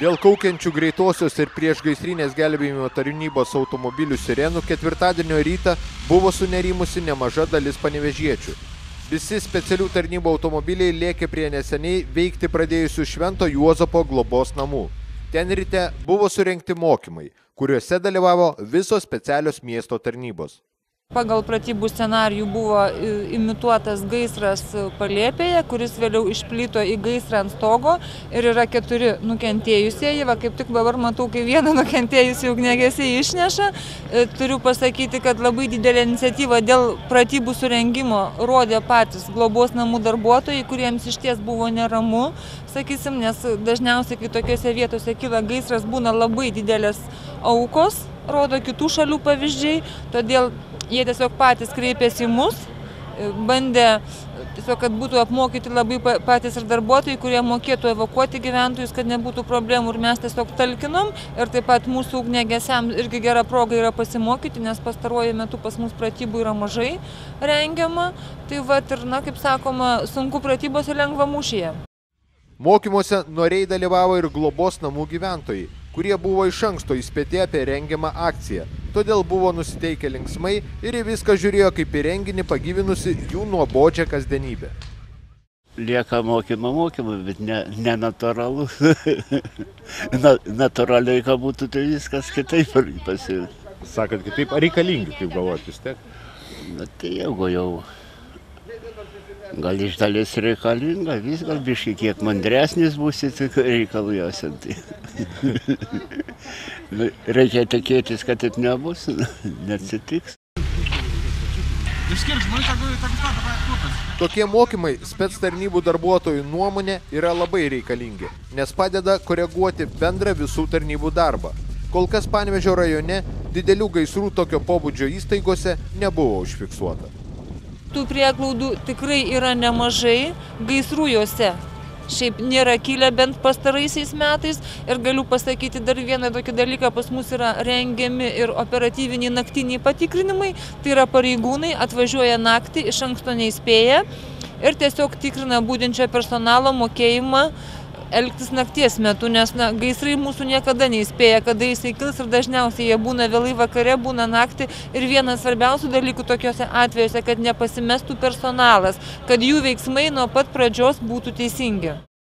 Dėl kaukiančių greitosios ir priešgaisrinės gelbėjimo tarnybos automobilių sirenų ketvirtadienio rytą buvo sunerimusi nemaža dalis panevėžiečių. Visi specialių tarnybų automobiliai lėkė prie neseniai veikti pradėjusių Švento Juozapo globos namų. Ten ryte buvo surengti mokymai, kuriuose dalyvavo visos specialios miesto tarnybos. Pagal pratybų scenarijų buvo imituotas gaisras palėpėje, kuris vėliau išplito į gaisrą ant stogo ir yra 4 nukentėjusieji. Va, kaip tik dabar matau, kai vieną nukentėjusį ugniagesiai išneša. Turiu pasakyti, kad labai didelė iniciatyva dėl pratybų surengimo rodė patys globos namų darbuotojai, kuriems išties buvo neramu, sakysim, nes dažniausiai, kai tokiose vietose kyla gaisras, būna labai didelės aukos, rodo kitų šalių pavyzdžiai, todėl jie tiesiog patys kreipėsi į mus, bandė tiesiog, kad būtų apmokyti labai patys ir darbuotojai, kurie mokėtų evakuoti gyventojus, kad nebūtų problemų, ir mes tiesiog talkinom. Ir taip pat mūsų ugniagesiams irgi gera proga yra pasimokyti, nes pastaruoju metu pas mus pratybų yra mažai rengiama. Tai vat ir, kaip sakoma, sunku pratybose, lengva mūšyje. Mokymuose noriai dalyvavo ir globos namų gyventojai, kurie buvo iš anksto įspėti apie rengiamą akciją. Todėl buvo nusiteikę linksmai ir į viską žiūrėjo kaip į renginį pagyvinusi jų nuobodžią kasdienybę. Lieka mokymą, bet ne natūralu. Natūraliai, ką būtų, tai viskas kitaip pasiūlyti. Sakant kitaip, ar reikalingi, kaip galvoti, vis tiek? Na tai jeigu jau gal iš dalies reikalinga, vis gal biškai kiek mandresnis būsi, tik reikalų jausiantai. Reikia tikėtis, kad taip nebus, neatsitiks. Tokie mokymai spec tarnybų darbuotojų nuomonė yra labai reikalingi, nes padeda koreguoti bendrą visų tarnybų darbą. Kol kas Panevėžio rajone didelių gaisrų tokio pobūdžio įstaigose nebuvo užfiksuota. Tų prieglaudų tikrai yra nemažai, gaisrų juose šiaip nėra kilę bent pastaraisiais metais. Ir galiu pasakyti dar vieną tokį dalyką, pas mus yra rengiami ir operatyviniai naktiniai patikrinimai. Tai yra pareigūnai atvažiuoja naktį, iš anksto neįspėję ir tiesiog tikrina budinčio personalo mokėjimą elgtis nakties metu, nes gaisrai mūsų niekada neįspėja, kada jisai kils, ir dažniausiai jie būna vėlai vakare, būna naktį. Ir vienas svarbiausių dalykų tokiuose atvejuose, kad nepasimestų personalas, kad jų veiksmai nuo pat pradžios būtų teisingi.